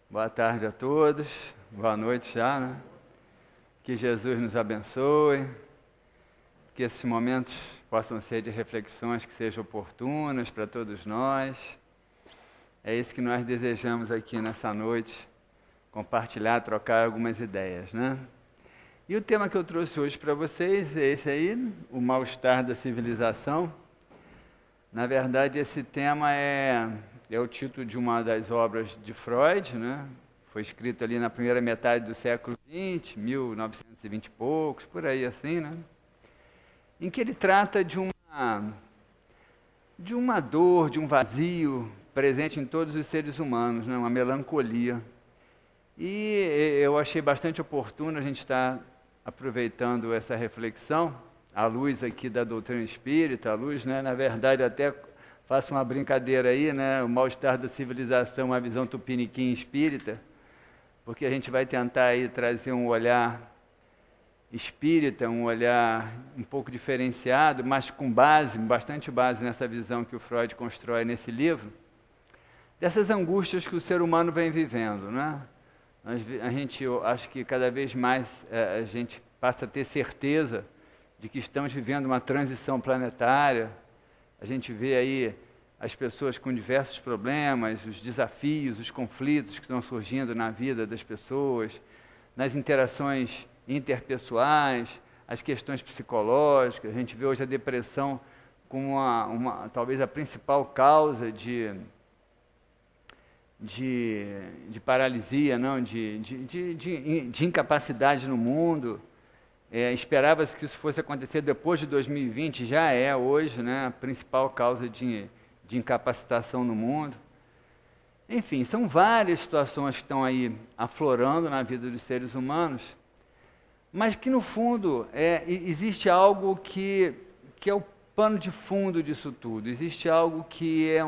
Boa tarde a todos, boa noite já, né? Que Jesus nos abençoe, que esses momentos possam ser de reflexões que sejam oportunas para todos nós. É isso que nós desejamos aqui nessa noite, compartilhar, trocar algumas ideias, né? E o tema que eu trouxe hoje para vocês é esse aí, o mal-estar da civilização. Na verdade, esse tema é o título de uma das obras de Freud, né? Foi escrito ali na primeira metade do século XX, 1920 e poucos, por aí assim, né? Em que ele trata de uma dor, de um vazio presente em todos os seres humanos, né? Uma melancolia. E eu achei bastante oportuno a gente estar aproveitando essa reflexão, à luz aqui da doutrina espírita, à luz, né? Na verdade, até faço uma brincadeira aí, né? O mal-estar da civilização, uma visão tupiniquim espírita, porque a gente vai tentar aí trazer um olhar espírita, um olhar um pouco diferenciado, mas com base, bastante base nessa visão que o Freud constrói nesse livro, dessas angústias que o ser humano vem vivendo, né? A gente, eu acho que cada vez mais a gente passa a ter certeza de que estamos vivendo uma transição planetária. A gente vê aí as pessoas com diversos problemas, os desafios, os conflitos que estão surgindo na vida das pessoas, nas interações interpessoais, as questões psicológicas. A gente vê hoje a depressão como talvez a principal causa de paralisia, não, de incapacidade no mundo. Esperava-se que isso fosse acontecer depois de 2020, já é hoje, né, a principal causa de incapacitação no mundo. Enfim, são várias situações que estão aí aflorando na vida dos seres humanos, mas que no fundo existe algo que é o pano de fundo disso tudo, existe algo que é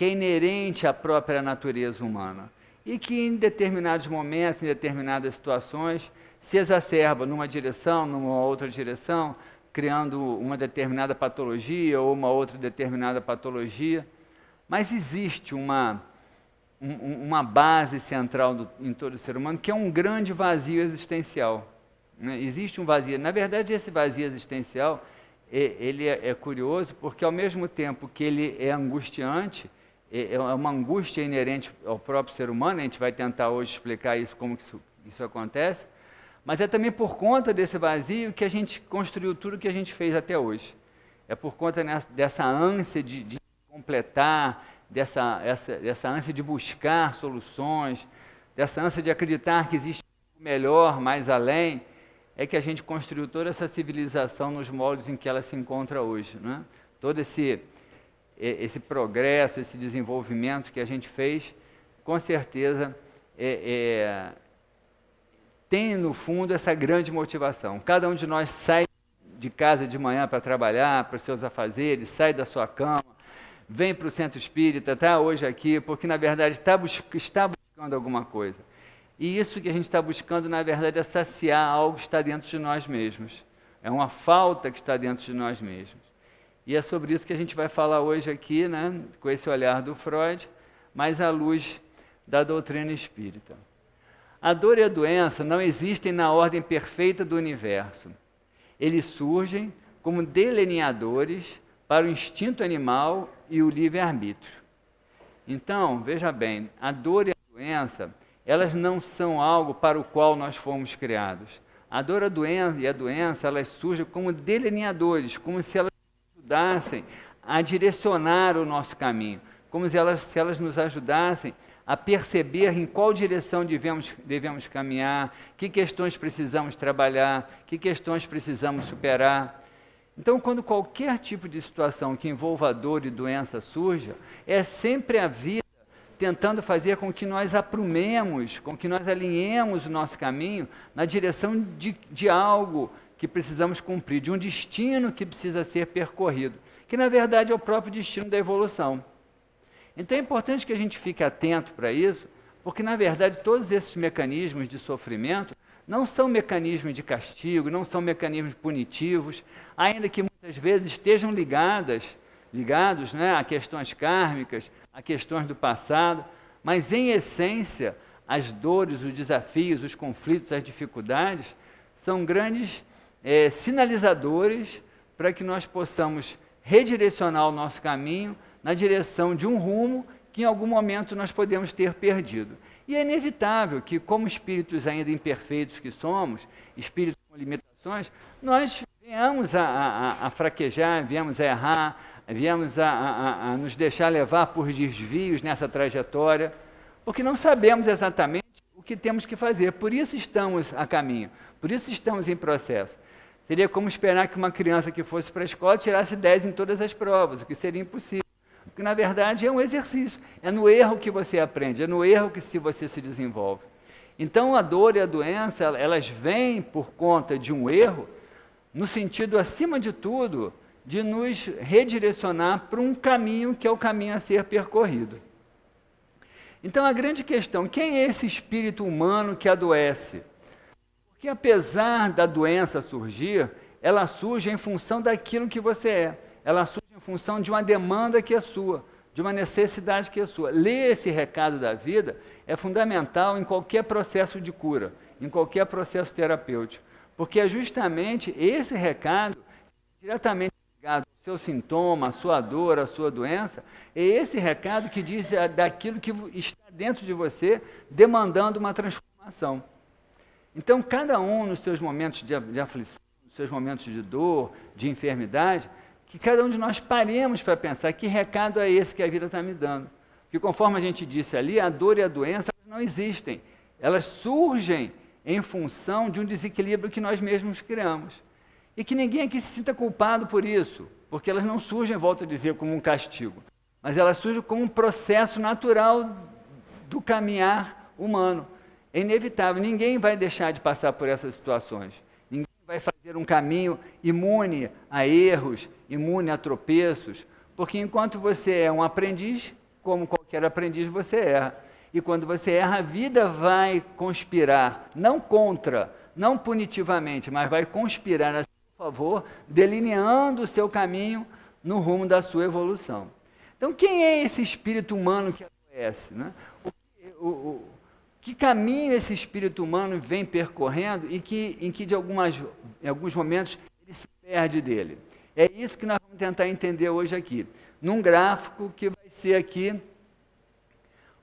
inerente à própria natureza humana e que em determinados momentos, em determinadas situações, se exacerba numa direção, numa outra direção, criando uma determinada patologia ou uma outra determinada patologia. Mas existe uma base central em todo ser humano, que é um grande vazio existencial, né? Existe um vazio. Na verdade, esse vazio existencial, ele é curioso, porque ao mesmo tempo que ele é angustiante, é uma angústia inerente ao próprio ser humano. A gente vai tentar hoje explicar isso, como que isso acontece, mas é também por conta desse vazio que a gente construiu tudo que a gente fez até hoje. É por conta dessa ânsia de completar, dessa ânsia de buscar soluções, dessa ânsia de acreditar que existe algo melhor, mais além, é que a gente construiu toda essa civilização nos moldes em que ela se encontra hoje, né? Todo esse progresso, esse desenvolvimento que a gente fez, com certeza tem no fundo essa grande motivação. Cada um de nós sai de casa de manhã para trabalhar, para os seus afazeres, sai da sua cama, vem para o centro espírita, está hoje aqui, porque na verdade está buscando alguma coisa. E isso que a gente está buscando, na verdade, é saciar algo que está dentro de nós mesmos. É uma falta que está dentro de nós mesmos. E é sobre isso que a gente vai falar hoje aqui, né, com esse olhar do Freud, mas à luz da doutrina espírita. A dor e a doença não existem na ordem perfeita do universo. Eles surgem como delineadores para o instinto animal e o livre-arbítrio. Então, veja bem, a dor e a doença, elas não são algo para o qual nós fomos criados. A dor e a doença, elas surgem como delineadores, como se elas ajudassem a direcionar o nosso caminho, como se elas nos ajudassem a perceber em qual direção devemos caminhar, que questões precisamos trabalhar, que questões precisamos superar. Então, quando qualquer tipo de situação que envolva dor e doença surja, é sempre a vida tentando fazer com que nós aprumemos, com que nós alinhemos o nosso caminho na direção de algo que precisamos cumprir, de um destino que precisa ser percorrido, que na verdade é o próprio destino da evolução. Então é importante que a gente fique atento para isso, porque na verdade todos esses mecanismos de sofrimento não são mecanismos de castigo, não são mecanismos punitivos, ainda que muitas vezes estejam ligados, né, a questões kármicas, a questões do passado, Mas, em essência, as dores, os desafios, os conflitos, as dificuldades são grandes sinalizadores para que nós possamos redirecionar o nosso caminho na direção de um rumo que em algum momento nós podemos ter perdido. E é inevitável que, como espíritos ainda imperfeitos que somos, espíritos com limitações, nós venhamos a fraquejar, viemos a errar, viemos a nos deixar levar por desvios nessa trajetória, porque não sabemos exatamente o que temos que fazer. Por isso estamos a caminho, por isso estamos em processo. Seria como esperar que uma criança que fosse para a escola tirasse 10 em todas as provas, o que seria impossível. Porque, na verdade, é um exercício. É no erro que você aprende, é no erro que você se desenvolve. Então, a dor e a doença, elas vêm por conta de um erro, no sentido, acima de tudo, de nos redirecionar para um caminho que é o caminho a ser percorrido. Então, a grande questão, quem é esse espírito humano que adoece? Porque, apesar da doença surgir, ela surge em função daquilo que você é. Ela surge em função de uma demanda que é sua, de uma necessidade que é sua. Ler esse recado da vida é fundamental em qualquer processo de cura, em qualquer processo terapêutico, porque é justamente esse recado, diretamente ligado ao seu sintoma, à sua dor, à sua doença, é esse recado que diz daquilo que está dentro de você, demandando uma transformação. Então, cada um nos seus momentos de aflição, nos seus momentos de dor, de enfermidade, que cada um de nós paremos para pensar que recado é esse que a vida está me dando. Porque, conforme a gente disse ali, a dor e a doença não existem. Elas surgem em função de um desequilíbrio que nós mesmos criamos. E que ninguém aqui se sinta culpado por isso, porque elas não surgem, volto a dizer, como um castigo, mas elas surgem como um processo natural do caminhar humano. É inevitável, ninguém vai deixar de passar por essas situações. Ninguém vai fazer um caminho imune a erros, imune a tropeços, porque enquanto você é um aprendiz, como qualquer aprendiz, você erra. E quando você erra, a vida vai conspirar, não contra, não punitivamente, mas vai conspirar a seu favor, delineando o seu caminho no rumo da sua evolução. Então, quem é esse espírito humano que adoece, né? Que caminho esse espírito humano vem percorrendo e em que em alguns momentos ele se perde dele? É isso que nós vamos tentar entender hoje aqui, num gráfico que vai ser aqui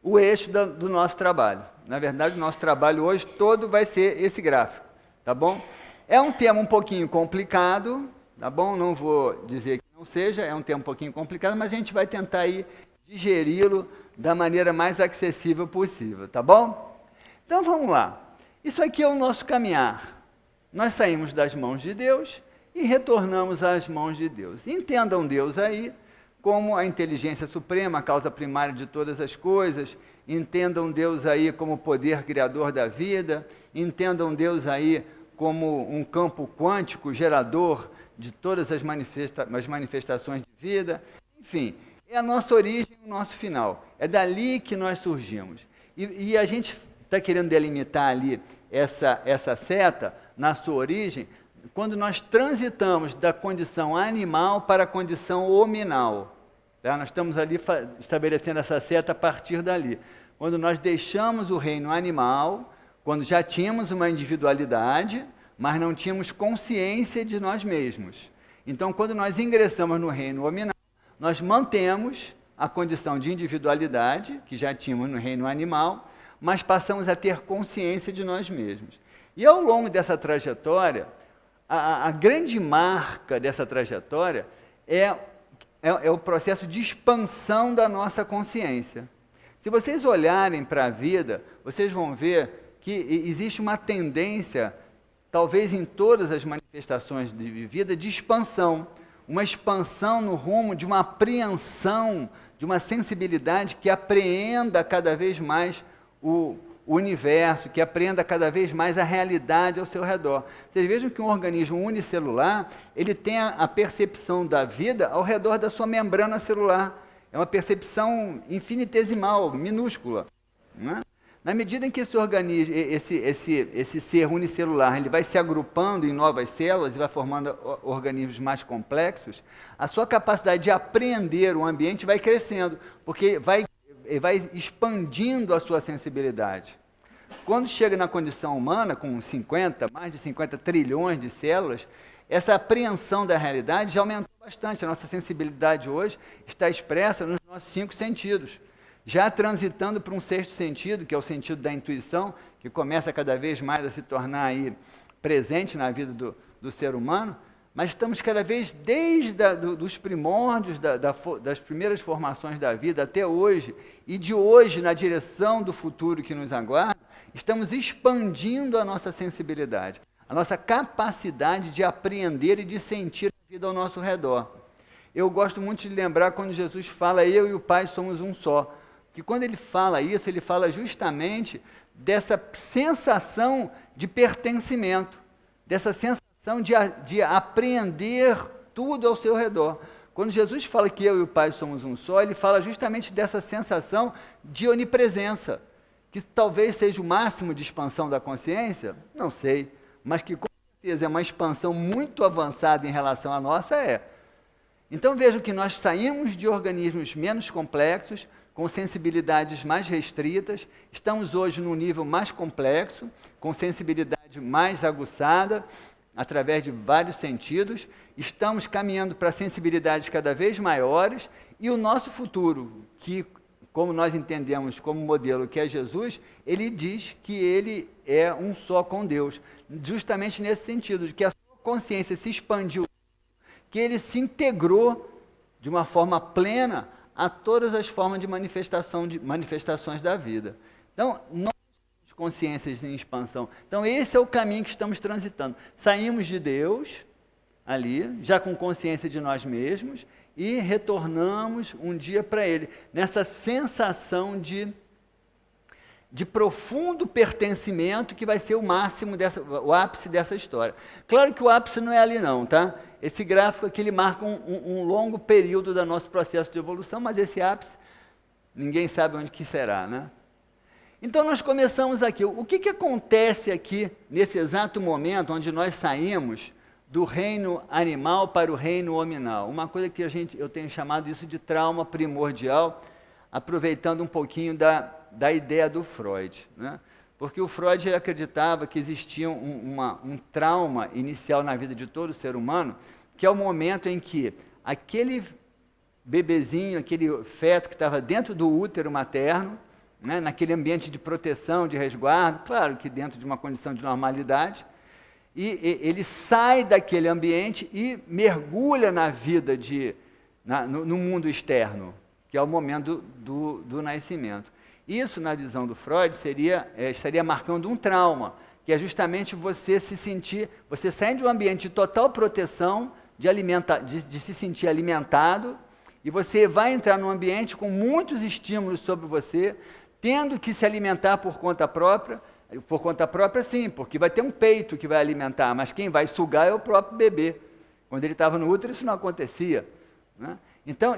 o eixo do nosso trabalho. Na verdade, o nosso trabalho hoje todo vai ser esse gráfico, tá bom? É um tema um pouquinho complicado, tá bom? Não vou dizer que não seja, é um tema um pouquinho complicado, mas a gente vai tentar aí digeri-lo da maneira mais acessível possível, tá bom? Então vamos lá. Isso aqui é o nosso caminhar. Nós saímos das mãos de Deus e retornamos às mãos de Deus. Entendam Deus aí como a inteligência suprema, a causa primária de todas as coisas. Entendam Deus aí como o poder criador da vida. Entendam Deus aí como um campo quântico gerador de todas as manifestações de vida. Enfim, é a nossa origem, o nosso final. É dali que nós surgimos. E a gente está querendo delimitar ali essa seta na sua origem, quando nós transitamos da condição animal para a condição hominal. Tá? Nós estamos ali estabelecendo essa seta a partir dali. Quando nós deixamos o reino animal, quando já tínhamos uma individualidade, mas não tínhamos consciência de nós mesmos. Então, quando nós ingressamos no reino hominal, nós mantemos a condição de individualidade, que já tínhamos no reino animal, mas passamos a ter consciência de nós mesmos. E ao longo dessa trajetória, a grande marca dessa trajetória é o processo de expansão da nossa consciência. Se vocês olharem para a vida, vocês vão ver que existe uma tendência, talvez em todas as manifestações de vida, de expansão. Uma expansão no rumo de uma apreensão, de uma sensibilidade que apreenda cada vez mais o universo, que apreenda cada vez mais a realidade ao seu redor. Vocês vejam que um organismo unicelular, ele tem a percepção da vida ao redor da sua membrana celular. É uma percepção infinitesimal, minúscula, né? Na medida em que esse organismo, esse ser unicelular, ele vai se agrupando em novas células e vai formando organismos mais complexos, a sua capacidade de apreender o ambiente vai crescendo, porque vai ele vai expandindo a sua sensibilidade. Quando chega na condição humana, com mais de 50 trilhões de células, essa apreensão da realidade já aumentou bastante. A nossa sensibilidade hoje está expressa nos nossos 5 sentidos, já transitando para um 6º sentido, que é o sentido da intuição, que começa cada vez mais a se tornar aí presente na vida do ser humano, mas estamos cada vez, desde dos primórdios, das primeiras formações da vida até hoje, e de hoje na direção do futuro que nos aguarda, estamos expandindo a nossa sensibilidade, a nossa capacidade de apreender e de sentir a vida ao nosso redor. Eu gosto muito de lembrar quando Jesus fala, eu e o Pai somos um só, que quando ele fala isso, ele fala justamente dessa sensação de pertencimento, dessa sensação de apreender tudo ao seu redor. Quando Jesus fala que eu e o Pai somos um só, ele fala justamente dessa sensação de onipresença, que talvez seja o máximo de expansão da consciência, não sei, mas que com certeza é uma expansão muito avançada em relação à nossa, Então vejam que nós saímos de organismos menos complexos, com sensibilidades mais restritas, estamos hoje num nível mais complexo, com sensibilidade mais aguçada, através de vários sentidos, estamos caminhando para sensibilidades cada vez maiores, e o nosso futuro, que, como nós entendemos como modelo, que é Jesus, ele diz que ele é um só com Deus, justamente nesse sentido, de que a sua consciência se expandiu, que ele se integrou de uma forma plena a todas as formas de manifestações da vida. Então, nós temos consciências em expansão. Então, esse é o caminho que estamos transitando. Saímos de Deus, ali, já com consciência de nós mesmos, e retornamos um dia para Ele, nessa sensação de profundo pertencimento, que vai ser o máximo, o ápice dessa história. Claro que o ápice não é ali não, tá? Esse gráfico aqui, ele marca um longo período do nosso processo de evolução, mas esse ápice, ninguém sabe onde que será, né? Então nós começamos aqui. O que acontece aqui, nesse exato momento, onde nós saímos do reino animal para o reino hominal? Uma coisa que eu tenho chamado isso de trauma primordial, aproveitando um pouquinho da ideia do Freud, né? Porque o Freud acreditava que existia um trauma inicial na vida de todo ser humano, que é o momento em que aquele bebezinho, aquele feto que estava dentro do útero materno, né, naquele ambiente de proteção, de resguardo, claro que dentro de uma condição de normalidade, e ele sai daquele ambiente e mergulha na vida, no mundo externo, que é o momento do nascimento. Isso, na visão do Freud, estaria marcando um trauma, que é justamente você sai de um ambiente de total proteção, de se sentir alimentado, e você vai entrar num ambiente com muitos estímulos sobre você, tendo que se alimentar por conta própria sim, porque vai ter um peito que vai alimentar, mas quem vai sugar é o próprio bebê. Quando ele estava no útero, isso não acontecia, né? Então,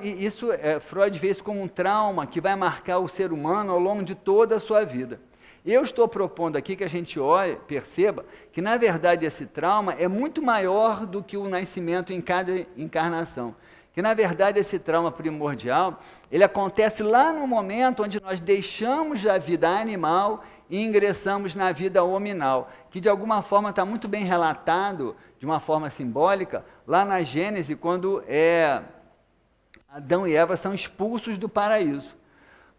Freud vê isso como um trauma que vai marcar o ser humano ao longo de toda a sua vida. Eu estou propondo aqui que a gente perceba que, na verdade, esse trauma é muito maior do que o nascimento em cada encarnação. Que, na verdade, esse trauma primordial, ele acontece lá no momento onde nós deixamos a vida animal e ingressamos na vida hominal, que de alguma forma está muito bem relatado, de uma forma simbólica, lá na Gênesis, quando Adão e Eva são expulsos do paraíso.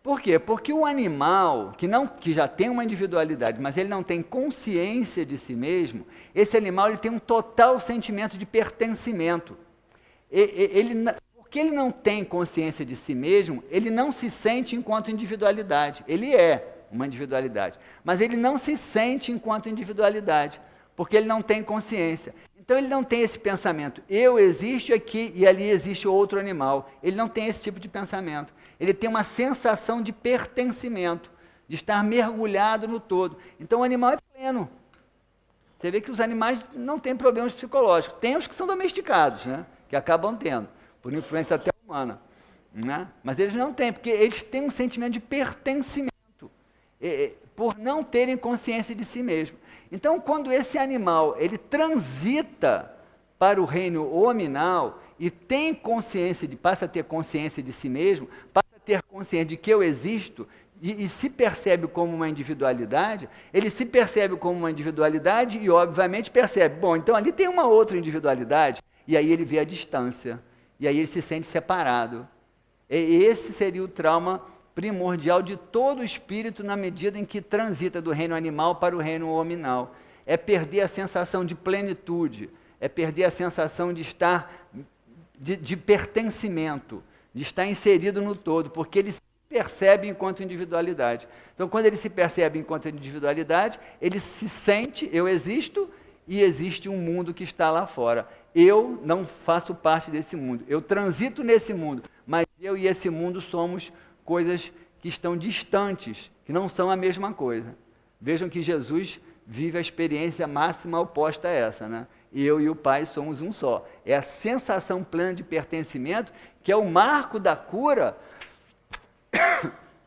Por quê? Porque o animal, que já tem uma individualidade, mas ele não tem consciência de si mesmo, esse animal ele tem um total sentimento de pertencimento. Porque ele não tem consciência de si mesmo, ele não se sente enquanto individualidade. Ele é uma individualidade, mas ele não se sente enquanto individualidade, porque ele não tem consciência. Então ele não tem esse pensamento, eu existo aqui e ali existe outro animal. Ele não tem esse tipo de pensamento. Ele tem uma sensação de pertencimento, de estar mergulhado no todo. Então o animal é pleno. Você vê que os animais não têm problemas psicológicos. Tem os que são domesticados, né? Que acabam tendo, por influência até humana, né? Mas eles não têm, porque eles têm um sentimento de pertencimento, por não terem consciência de si mesmo. Então, quando esse animal ele transita para o reino hominal e passa a ter consciência de si mesmo, passa a ter consciência de que eu existo e se percebe como uma individualidade, ele se percebe como uma individualidade e, obviamente, percebe, bom, então ali tem uma outra individualidade, e aí ele vê a distância, e aí ele se sente separado. E esse seria o trauma primordial de todo o espírito na medida em que transita do reino animal para o reino hominal. É perder a sensação de plenitude, é perder a sensação de estar, de pertencimento, de estar inserido no todo, porque ele se percebe enquanto individualidade. Então, quando ele se percebe enquanto individualidade, ele se sente, eu existo, e existe um mundo que está lá fora. Eu não faço parte desse mundo, eu transito nesse mundo, mas eu e esse mundo somos coisas que estão distantes, que não são a mesma coisa. Vejam que Jesus vive a experiência máxima oposta a essa, né? Eu e o Pai somos um só. É a sensação plena de pertencimento, que é o marco da cura,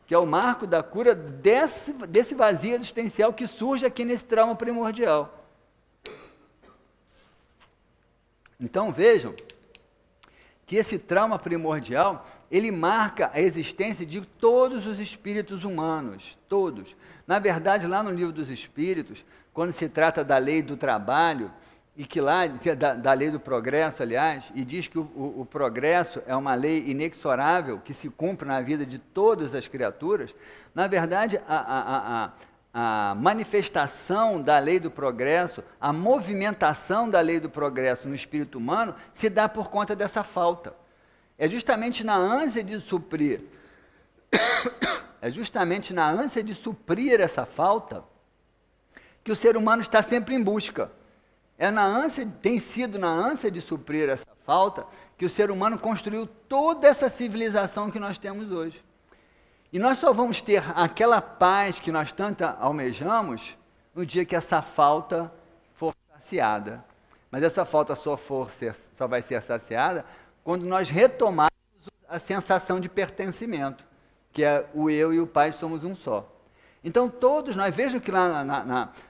que é o marco da cura desse vazio existencial que surge aqui nesse trauma primordial. Então vejam que esse trauma primordial, ele marca a existência de todos os espíritos humanos, todos. Na verdade, lá no Livro dos Espíritos, quando se trata da lei do trabalho, e que lá, da lei do progresso, aliás, e diz que o progresso é uma lei inexorável que se cumpre na vida de todas as criaturas, na verdade, a manifestação da lei do progresso, a movimentação da lei do progresso no espírito humano se dá por conta dessa falta. É justamente na ânsia de suprir, essa falta que o ser humano está sempre em busca. Tem sido na ânsia de suprir essa falta que o ser humano construiu toda essa civilização que nós temos hoje. E nós só vamos ter aquela paz que nós tanto almejamos no dia que essa falta for saciada. Mas essa falta só vai ser saciada quando nós retomarmos a sensação de pertencimento, que é o eu e o Pai somos um só. Então todos nós, vejam que lá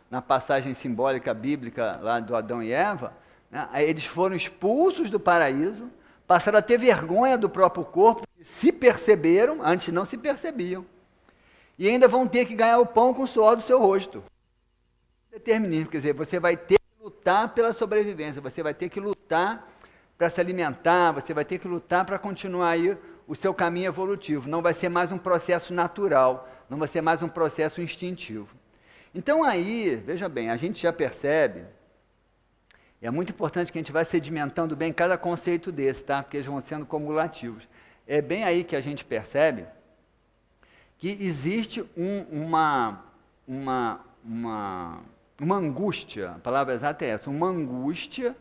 na passagem simbólica bíblica lá do Adão e Eva, né, eles foram expulsos do paraíso, passaram a ter vergonha do próprio corpo, se perceberam, antes não se percebiam. E ainda vão ter que ganhar o pão com o suor do seu rosto. Determinismo, quer dizer, você vai ter que lutar pela sobrevivência, você vai ter que lutar para se alimentar, você vai ter que lutar para continuar aí o seu caminho evolutivo. Não vai ser mais um processo natural, não vai ser mais um processo instintivo. Então aí, veja bem, a gente já percebe, é muito importante que a gente vá sedimentando bem cada conceito desse, tá? Porque eles vão sendo cumulativos. É bem aí que a gente percebe que existe uma angústia, a palavra exata é essa, uma angústia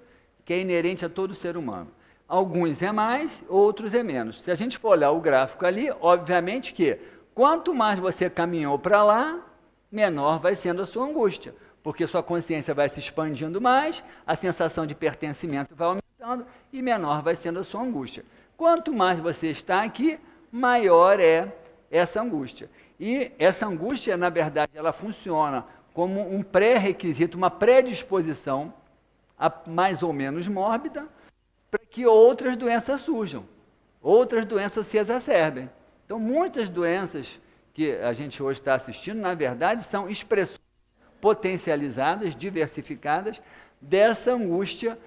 que é inerente a todo ser humano. Alguns é mais, outros é menos. Se a gente for olhar o gráfico ali, obviamente que quanto mais você caminhou para lá, menor vai sendo a sua angústia, porque sua consciência vai se expandindo mais, a sensação de pertencimento vai aumentando e menor vai sendo a sua angústia. Quanto mais você está aqui, maior é essa angústia. E essa angústia, na verdade, ela funciona como um pré-requisito, uma predisposição, mais ou menos mórbida, para que outras doenças surjam, outras doenças se exacerbem. Então, muitas doenças que a gente hoje está assistindo, na verdade, são expressões potencializadas, diversificadas, dessa angústia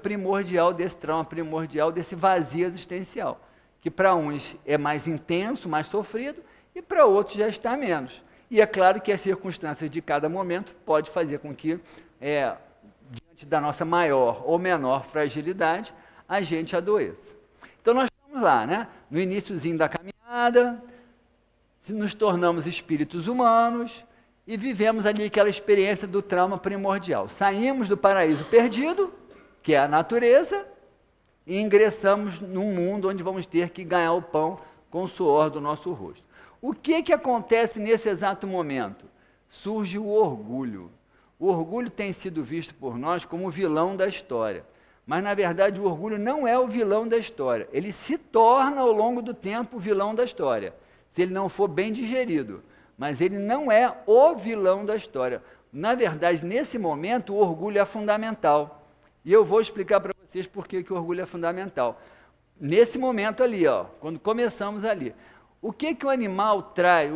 primordial, desse trauma primordial, desse vazio existencial, que para uns é mais intenso, mais sofrido, e para outros já está menos. E é claro que as circunstâncias de cada momento pode fazer com que, diante da nossa maior ou menor fragilidade, a gente adoeça. Então nós estamos lá, né? No iniciozinho da caminhada, nos tornamos espíritos humanos e vivemos ali aquela experiência do trauma primordial. Saímos do paraíso perdido, que é a natureza, e ingressamos num mundo onde vamos ter que ganhar o pão com o suor do nosso rosto. O que acontece nesse exato momento? Surge o orgulho. O orgulho tem sido visto por nós como o vilão da história. Mas, na verdade, o orgulho não é o vilão da história. Ele se torna, ao longo do tempo, o vilão da história, se ele não for bem digerido. Mas ele não é o vilão da história. Na verdade, nesse momento, o orgulho é fundamental. E eu vou explicar para vocês por que o orgulho é fundamental. nesse momento ali, ó, quando começamos ali. O que o animal traz,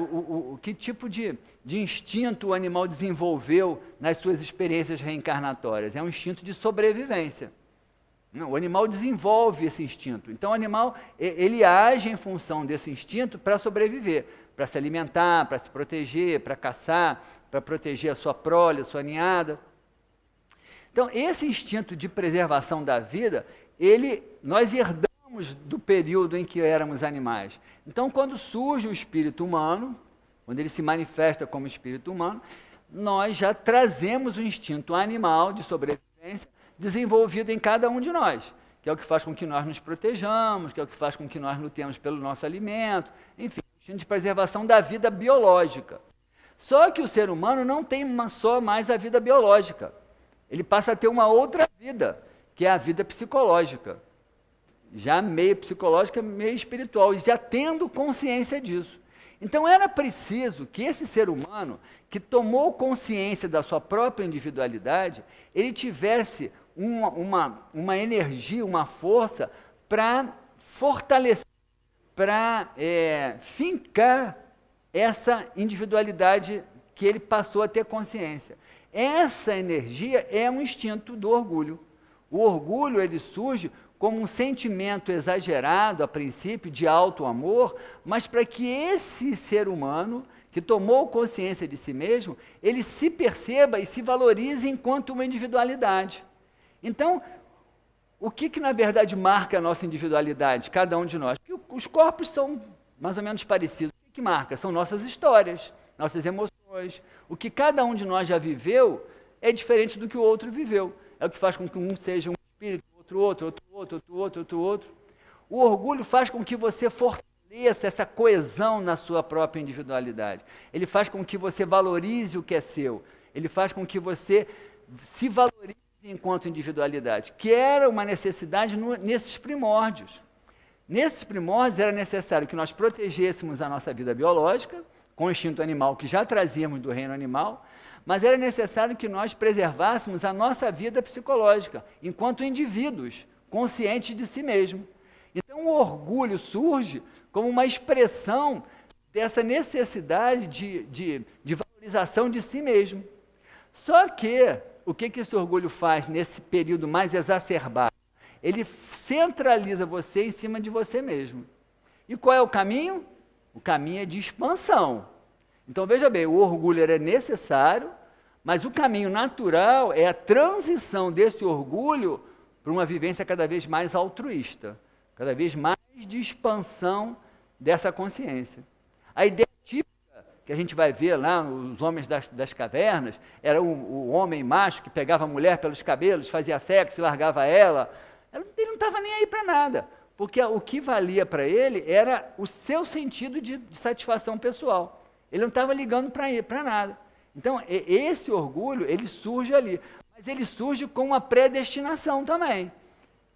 que tipo de instinto o animal desenvolveu nas suas experiências reencarnatórias? É um instinto de sobrevivência. O animal desenvolve esse instinto. Então, o animal, ele age em função desse instinto para sobreviver, para se alimentar, para se proteger, para caçar, para proteger a sua prole, a sua ninhada. Então, esse instinto de preservação da vida, nós herdamos do período em que éramos animais. Então, quando surge o espírito humano, quando ele se manifesta como espírito humano, nós já trazemos o instinto animal de sobrevivência desenvolvido em cada um de nós, que é o que faz com que nós nos protejamos, que é o que faz com que nós lutemos pelo nosso alimento, enfim, o instinto de preservação da vida biológica. Só que o ser humano não tem só mais a vida biológica, ele passa a ter uma outra vida, que é a vida psicológica, já meio psicológica, meio espiritual, e já tendo consciência disso. Então era preciso que esse ser humano, que tomou consciência da sua própria individualidade, ele tivesse uma energia, uma força para fortalecer, para fincar essa individualidade que ele passou a ter consciência. Essa energia é um instinto do orgulho. O orgulho, ele surge como um sentimento exagerado, a princípio, de auto-amor, mas para que esse ser humano, que tomou consciência de si mesmo, ele se perceba e se valorize enquanto uma individualidade. Então, o que na verdade marca a nossa individualidade, cada um de nós? Porque os corpos são mais ou menos parecidos. O que marca? São nossas histórias, nossas emoções. O que cada um de nós já viveu é diferente do que o outro viveu. É o que faz com que um seja um espírito, outro. O orgulho faz com que você fortaleça essa coesão na sua própria individualidade. Ele faz com que você valorize o que é seu. Ele faz com que você se valorize enquanto individualidade, que era uma necessidade nesses primórdios. Nesses primórdios era necessário que nós protegêssemos a nossa vida biológica, com o instinto animal que já trazíamos do reino animal, mas era necessário que nós preservássemos a nossa vida psicológica, enquanto indivíduos, conscientes de si mesmo. Então o orgulho surge como uma expressão dessa necessidade de valorização de si mesmo. Só que, o que esse orgulho faz nesse período mais exacerbado? Ele centraliza você em cima de você mesmo. E qual é o caminho? O caminho é de expansão. Então, veja bem, o orgulho era necessário, mas o caminho natural é a transição desse orgulho para uma vivência cada vez mais altruísta, cada vez mais de expansão dessa consciência. A ideia típica que a gente vai ver lá nos homens das cavernas era o homem macho que pegava a mulher pelos cabelos, fazia sexo e largava ela. Ele não estava nem aí para nada, porque o que valia para ele era o seu sentido de satisfação pessoal. Ele não estava ligando para nada. Então, esse orgulho, ele surge ali, mas ele surge com uma predestinação também,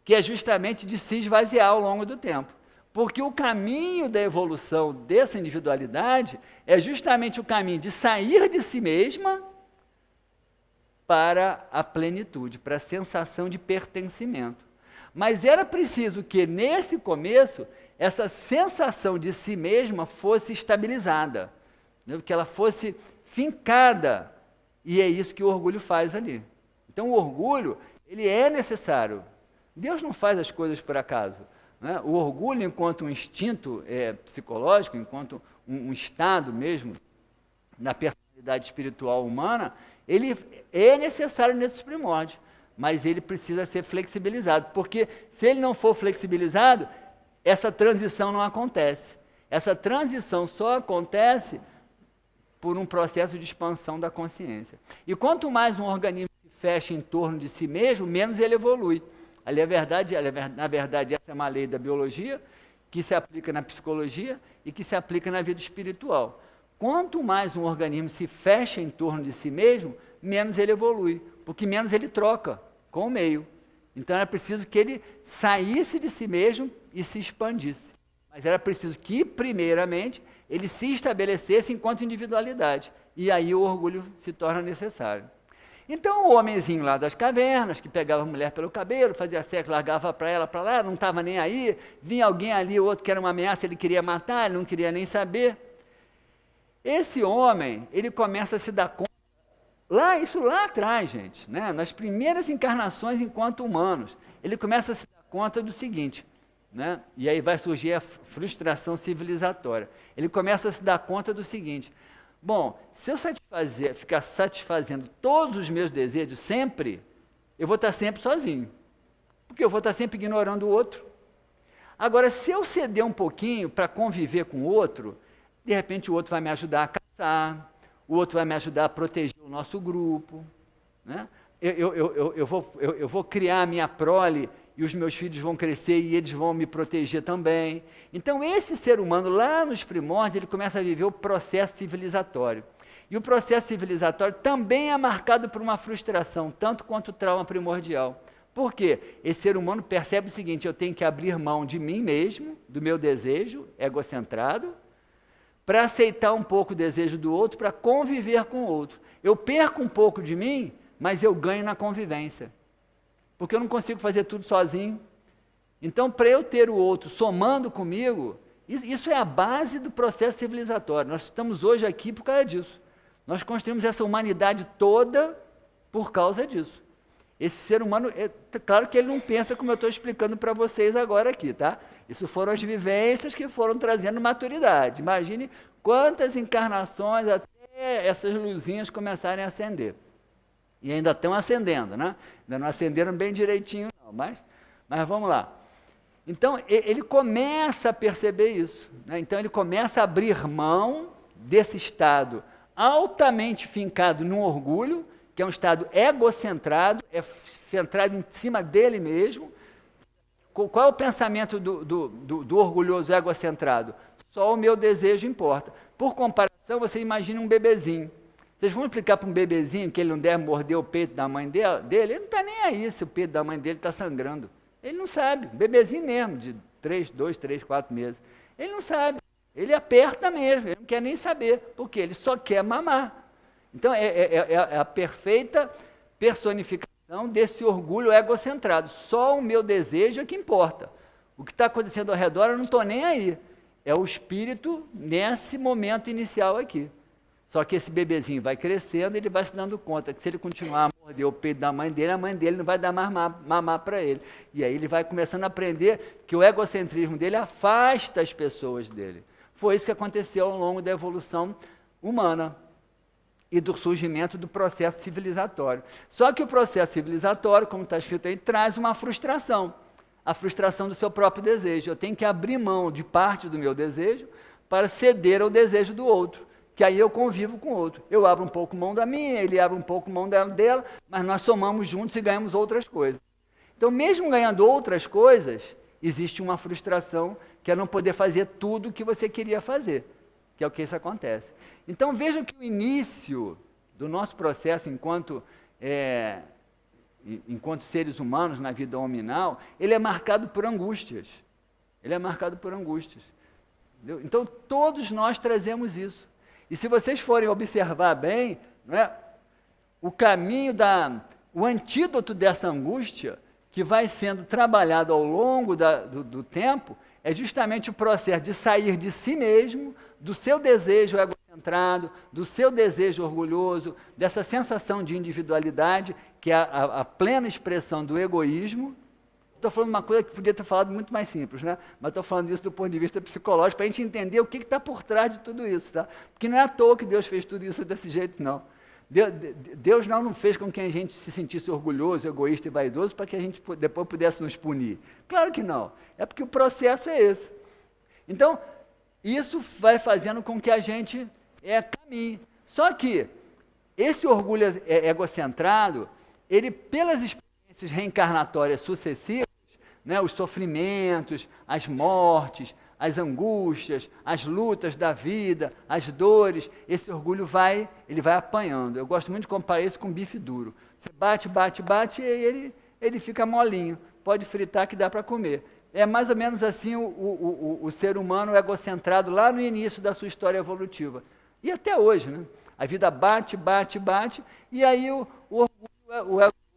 que é justamente de se esvaziar ao longo do tempo. Porque o caminho da evolução dessa individualidade é justamente o caminho de sair de si mesma para a plenitude, para a sensação de pertencimento. Mas era preciso que, nesse começo, essa sensação de si mesma fosse estabilizada, né? Que ela fosse fincada. E é isso que o orgulho faz ali. Então, o orgulho, ele é necessário. Deus não faz as coisas por acaso. Né? O orgulho, enquanto um instinto psicológico, enquanto um estado mesmo da personalidade espiritual humana, ele é necessário nesses primórdios, mas ele precisa ser flexibilizado, porque se ele não for flexibilizado, essa transição não acontece. Essa transição só acontece por um processo de expansão da consciência. E quanto mais um organismo se fecha em torno de si mesmo, menos ele evolui. Na verdade, essa é uma lei da biologia, que se aplica na psicologia e que se aplica na vida espiritual. Quanto mais um organismo se fecha em torno de si mesmo, menos ele evolui, porque menos ele troca com o meio. Então era preciso que ele saísse de si mesmo e se expandisse. Mas era preciso que, primeiramente, ele se estabelecesse enquanto individualidade. E aí o orgulho se torna necessário. Então o homenzinho lá das cavernas, que pegava a mulher pelo cabelo, fazia sexo, largava para ela, para lá, não estava nem aí, vinha alguém ali, outro que era uma ameaça, ele queria matar, ele não queria nem saber. Esse homem, ele começa a se dar conta, isso lá atrás, gente, né, nas primeiras encarnações enquanto humanos, ele começa a se dar conta do seguinte, né, e aí vai surgir a frustração civilizatória. Ele começa a se dar conta do seguinte: bom, se eu ficar satisfazendo todos os meus desejos sempre, eu vou estar sempre sozinho, porque eu vou estar sempre ignorando o outro. Agora, se eu ceder um pouquinho para conviver com o outro, de repente o outro vai me ajudar a caçar, o outro vai me ajudar a proteger o nosso grupo, né? Eu vou criar a minha prole e os meus filhos vão crescer e eles vão me proteger também. Então, esse ser humano, lá nos primórdios, ele começa a viver o processo civilizatório. E o processo civilizatório também é marcado por uma frustração, tanto quanto o trauma primordial. Por quê? Esse ser humano percebe o seguinte: eu tenho que abrir mão de mim mesmo, do meu desejo egocentrado, para aceitar um pouco o desejo do outro, para conviver com o outro. Eu perco um pouco de mim, mas eu ganho na convivência. Porque eu não consigo fazer tudo sozinho. Então, para eu ter o outro somando comigo, isso é a base do processo civilizatório. Nós estamos hoje aqui por causa disso. Nós construímos essa humanidade toda por causa disso. Esse ser humano, claro que ele não pensa como eu estou explicando para vocês agora aqui, tá? Isso foram as vivências que foram trazendo maturidade. Imagine quantas encarnações até essas luzinhas começarem a acender. E ainda estão acendendo, né? Ainda não acenderam bem direitinho, não, mas vamos lá. Então, ele começa a perceber isso, né? Então, ele começa a abrir mão desse estado altamente fincado no orgulho, que é um estado egocentrado, é centrado em cima dele mesmo. Qual é o pensamento do orgulhoso egocentrado? Só o meu desejo importa. Por comparação, você imagina um bebezinho. Vocês vão explicar para um bebezinho que ele não deve morder o peito da mãe dele? Ele não está nem aí se o peito da mãe dele está sangrando. Ele não sabe. Bebezinho mesmo, de 2, 3, 4 meses. Ele não sabe. Ele aperta mesmo, ele não quer nem saber, porque ele só quer mamar. Então, é a perfeita personificação desse orgulho egocentrado. Só o meu desejo é que importa. O que está acontecendo ao redor, eu não estou nem aí. É o espírito nesse momento inicial aqui. Só que esse bebezinho vai crescendo e ele vai se dando conta que se ele continuar a morder o peito da mãe dele não vai dar mais mamar para ele. E aí ele vai começando a aprender que o egocentrismo dele afasta as pessoas dele. Foi isso que aconteceu ao longo da evolução humana e do surgimento do processo civilizatório. Só que o processo civilizatório, como está escrito aí, traz uma frustração. A frustração do seu próprio desejo. Eu tenho que abrir mão de parte do meu desejo para ceder ao desejo do outro. Que aí eu convivo com o outro. Eu abro um pouco mão da minha, ele abre um pouco mão dela, mas nós somamos juntos e ganhamos outras coisas. Então, mesmo ganhando outras coisas, existe uma frustração que é não poder fazer tudo o que você queria fazer, que é o que isso acontece. Então, vejam que o início do nosso processo enquanto seres humanos na vida hominal, ele é marcado por angústias. Ele é marcado por angústias. Entendeu? Então, todos nós trazemos isso. E se vocês forem observar bem, né, o antídoto dessa angústia, que vai sendo trabalhado ao longo do tempo, é justamente o processo de sair de si mesmo, do seu desejo egocentrado, do seu desejo orgulhoso, dessa sensação de individualidade, que é a plena expressão do egoísmo. Estou falando uma coisa que podia ter falado muito mais simples, né? Mas estou falando isso do ponto de vista psicológico, para a gente entender o que está por trás de tudo isso, tá? Porque não é à toa que Deus fez tudo isso desse jeito, não. Deus não fez com que a gente se sentisse orgulhoso, egoísta e vaidoso para que a gente depois pudesse nos punir. Claro que não. É porque o processo é esse. Então, isso vai fazendo com que a gente caminhe. Só que esse orgulho egocentrado, ele, pelas experiências reencarnatórias sucessivas, né, os sofrimentos, as mortes, as angústias, as lutas da vida, as dores, esse orgulho vai apanhando. Eu gosto muito de comparar isso com bife duro. Você bate e ele fica molinho. Pode fritar que dá para comer. É mais ou menos assim o ser humano egocentrado lá no início da sua história evolutiva. E até hoje, né? A vida bate, bate, bate, e aí o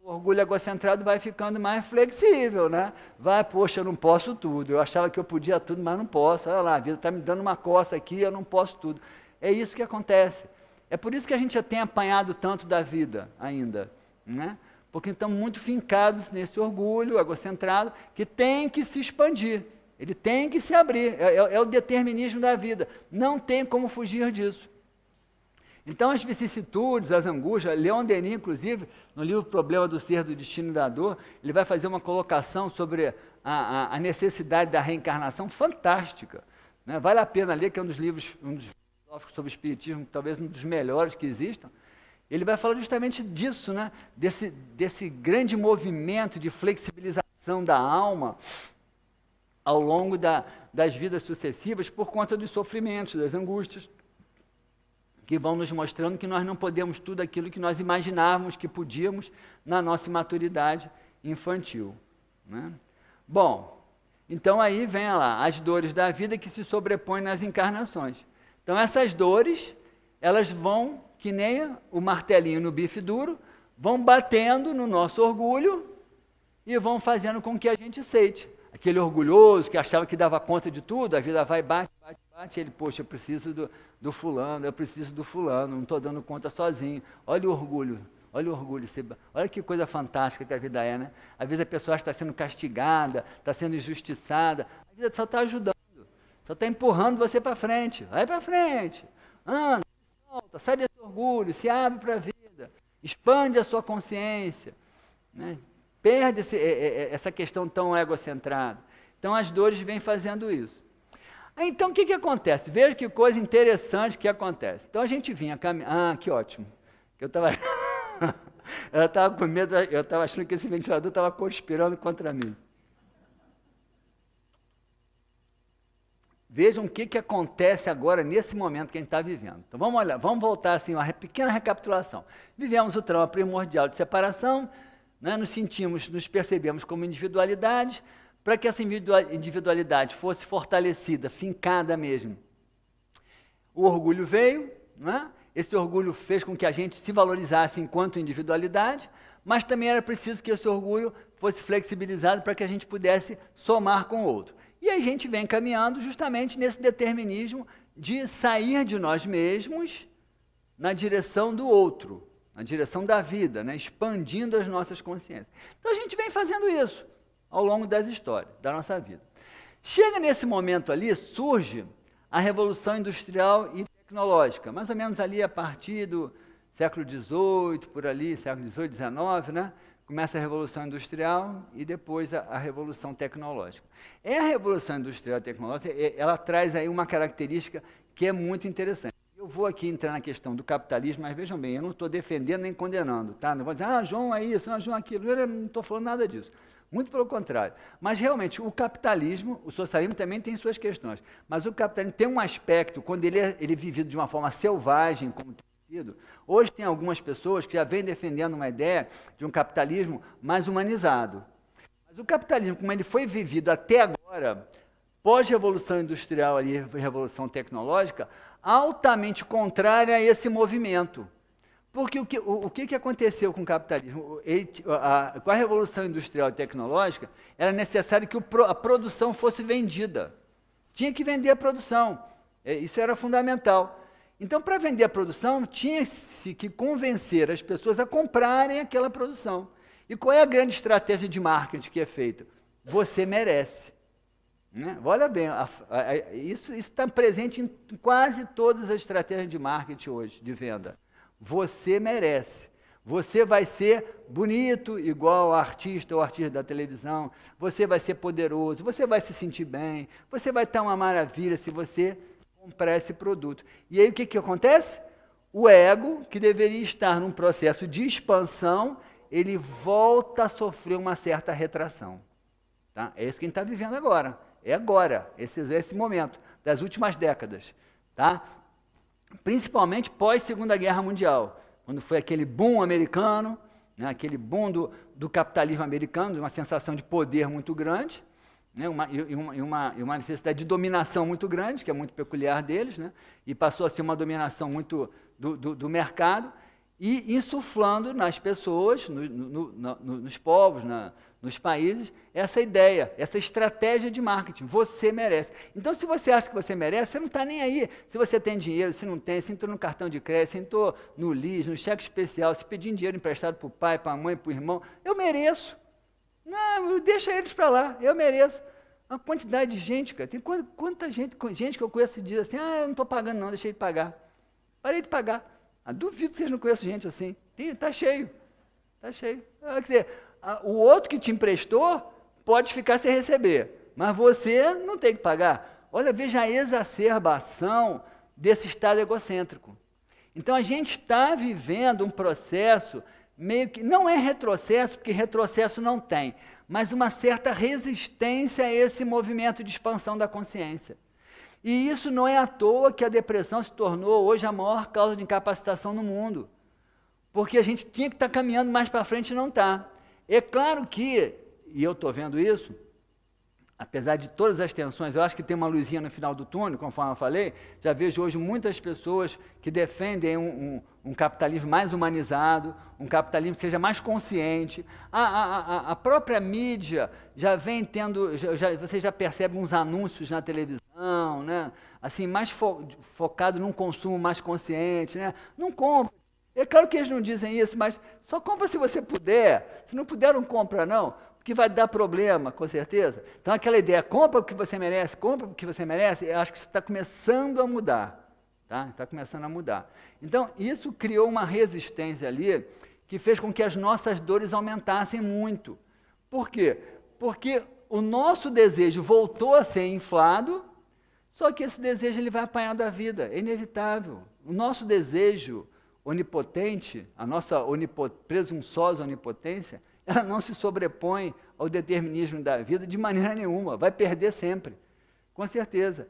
orgulho egocentrado vai ficando mais flexível, né? Vai, poxa, eu não posso tudo. Eu achava que eu podia tudo, mas não posso. Olha lá, a vida está me dando uma coça aqui, eu não posso tudo. É isso que acontece. É por isso que a gente já tem apanhado tanto da vida ainda, né? Porque estão muito fincados nesse orgulho egocentrado que tem que se expandir, ele tem que se abrir, é o determinismo da vida, não tem como fugir disso. Então as vicissitudes, as angústias, Leon Denis, inclusive, no livro Problema do Ser, do Destino e da Dor, ele vai fazer uma colocação sobre a necessidade da reencarnação fantástica, né? Vale a pena ler, que é um dos livros sobre o espiritismo, talvez um dos melhores que existam. Ele vai falar justamente disso, né? Desse grande movimento de flexibilização da alma ao longo das vidas sucessivas por conta dos sofrimentos, das angústias, que vão nos mostrando que nós não podemos tudo aquilo que nós imaginávamos que podíamos na nossa imaturidade infantil, né? Bom, então aí vem lá, as dores da vida que se sobrepõem nas encarnações. Então essas dores, elas vão, que nem o martelinho no bife duro, vão batendo no nosso orgulho e vão fazendo com que a gente aceite. Aquele orgulhoso que achava que dava conta de tudo, a vida vai, bate, bate, bate, ele, poxa, eu preciso do fulano, eu preciso do fulano, não estou dando conta sozinho. Olha o orgulho, olha que coisa fantástica que a vida é, né? Às vezes a pessoa está sendo castigada, está sendo injustiçada, a vida só está ajudando, só está empurrando você para frente, vai para frente, anda, solta, sai desse orgulho, se abre para a vida, expande a sua consciência, né? Perde essa questão tão egocentrada. Então as dores vêm fazendo isso. Então o que acontece? Veja que coisa interessante que acontece. Então a gente vinha caminhando. Que ótimo. Eu estava com medo, eu estava achando que esse ventilador estava conspirando contra mim. Vejam o que acontece agora, nesse momento que a gente está vivendo. Então vamos olhar, vamos voltar assim, uma pequena recapitulação. Vivemos o trauma primordial de separação, né? Nos percebemos como individualidades. Para que essa individualidade fosse fortalecida, fincada mesmo, o orgulho veio, né? Esse orgulho fez com que a gente se valorizasse enquanto individualidade, mas também era preciso que esse orgulho fosse flexibilizado para que a gente pudesse somar com o outro. E a gente vem caminhando justamente nesse determinismo de sair de nós mesmos na direção do outro, na direção da vida, né? Expandindo as nossas consciências. Então a gente vem fazendo isso ao longo das histórias, da nossa vida. Chega nesse momento ali, surge a Revolução Industrial e Tecnológica, mais ou menos ali a partir do século XVIII, por ali, século XVIII, XIX, né? Começa a Revolução Industrial e depois a Revolução Tecnológica. A Revolução Industrial e Tecnológica, ela traz aí uma característica que é muito interessante. Eu vou aqui entrar na questão do capitalismo, mas vejam bem, eu não estou defendendo nem condenando, tá? Não vou dizer, João é isso, João é aquilo, eu não estou falando nada disso. Muito pelo contrário. Mas, realmente, o capitalismo, o socialismo também tem suas questões. Mas o capitalismo tem um aspecto, quando ele é vivido de uma forma selvagem, como tem sido. Hoje tem algumas pessoas que já vêm defendendo uma ideia de um capitalismo mais humanizado. Mas o capitalismo, como ele foi vivido até agora, pós-revolução industrial e revolução tecnológica, altamente contrária a esse movimento. Porque o que aconteceu com o capitalismo? Com a Revolução Industrial e Tecnológica, era necessário que a produção fosse vendida. Tinha que vender a produção. Isso era fundamental. Então, para vender a produção, tinha-se que convencer as pessoas a comprarem aquela produção. E qual é a grande estratégia de marketing que é feita? Você merece. Né? Olha bem, isso está presente em quase todas as estratégias de marketing hoje, de venda. Você merece. Você vai ser bonito, igual o artista ou artista da televisão. Você vai ser poderoso, você vai se sentir bem. Você vai estar uma maravilha se você comprar esse produto. E aí o que acontece? O ego, que deveria estar num processo de expansão, ele volta a sofrer uma certa retração. Tá? É isso que a gente está vivendo agora. É agora, esse momento, das últimas décadas. Tá? Principalmente pós-Segunda Guerra Mundial, quando foi aquele boom americano, né, aquele boom do capitalismo americano, de uma sensação de poder muito grande, né? Uma necessidade de dominação muito grande, que é muito peculiar deles, né? E passou a ser uma dominação muito do mercado, e insuflando nas pessoas, nos povos, nos países, essa ideia, essa estratégia de marketing. Você merece. Então, se você acha que você merece, você não está nem aí. Se você tem dinheiro, se não tem, se entrou no cartão de crédito, se entrou no LIS, no cheque especial, se pedindo dinheiro emprestado para o pai, para a mãe, para o irmão, eu mereço. Não, deixa eles para lá, eu mereço. Uma quantidade de gente, cara. Tem quanta gente que eu conheço que diz assim, eu não estou pagando não, deixei de pagar. Parei de pagar. Duvido que vocês não conheçam gente assim. Está cheio. Está cheio. Quer dizer, o outro que te emprestou pode ficar sem receber, mas você não tem que pagar. Olha, veja a exacerbação desse estado egocêntrico. Então, a gente está vivendo um processo meio que, não é retrocesso, porque retrocesso não tem, mas uma certa resistência a esse movimento de expansão da consciência. E isso não é à toa que a depressão se tornou hoje a maior causa de incapacitação no mundo. Porque a gente tinha que estar caminhando mais para frente e não está. É claro que, e eu estou vendo isso, apesar de todas as tensões, eu acho que tem uma luzinha no final do túnel, conforme eu falei, já vejo hoje muitas pessoas que defendem um capitalismo mais humanizado, um capitalismo que seja mais consciente. A própria mídia já vem tendo, você já percebe uns anúncios na televisão, né? Assim, mais focado num consumo mais consciente, né? Não compra. É claro que eles não dizem isso, mas só compra se você puder. Se não puder, não compra não, porque vai dar problema, com certeza. Então aquela ideia, compra o que você merece, eu acho que isso está começando a mudar. Tá? Está começando a mudar. Então, isso criou uma resistência ali que fez com que as nossas dores aumentassem muito. Por quê? Porque o nosso desejo voltou a ser inflado, só que esse desejo ele vai apanhar da vida, é inevitável. O nosso desejo onipotente, a nossa presunçosa onipotência, ela não se sobrepõe ao determinismo da vida de maneira nenhuma, vai perder sempre, com certeza.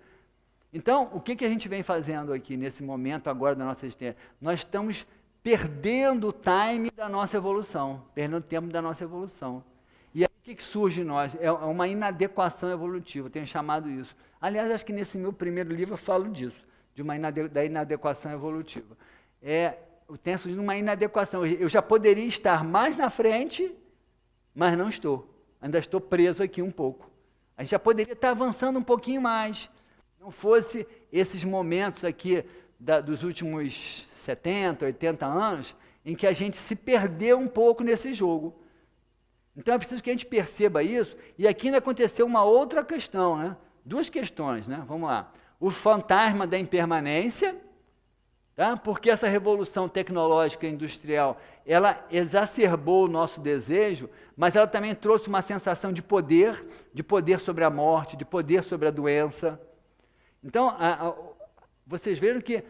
Então, o que a gente vem fazendo aqui nesse momento agora da nossa existência? Nós estamos perdendo o time da nossa evolução, perdendo o tempo da nossa evolução. E aí o que surge em nós? É uma inadequação evolutiva, eu tenho chamado isso. Aliás, acho que nesse meu primeiro livro eu falo disso, da inadequação evolutiva. Tem surgido uma inadequação. Eu já poderia estar mais na frente, mas não estou. Ainda estou preso aqui um pouco. A gente já poderia estar avançando um pouquinho mais. Não fosse esses momentos aqui dos últimos 70, 80 anos, em que a gente se perdeu um pouco nesse jogo. Então é preciso que a gente perceba isso, e aqui ainda aconteceu uma outra questão, né? Duas questões, né? Vamos lá. O fantasma da impermanência, tá? Porque essa revolução tecnológica e industrial, ela exacerbou o nosso desejo, mas ela também trouxe uma sensação de poder sobre a morte, de poder sobre a doença. Então, vocês viram que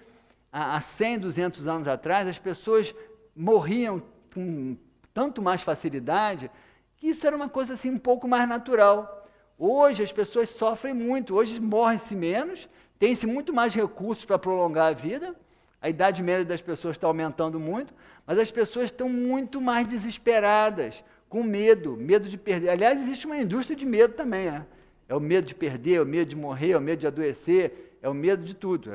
há 100, 200 anos atrás, as pessoas morriam com tanto mais facilidade, que isso era uma coisa assim um pouco mais natural. Hoje as pessoas sofrem muito, hoje morrem-se menos, tem-se muito mais recursos para prolongar a vida, a idade média das pessoas está aumentando muito, mas as pessoas estão muito mais desesperadas, com medo de perder. Aliás, existe uma indústria de medo também, né? É o medo de perder, é o medo de morrer, é o medo de adoecer, é o medo de tudo.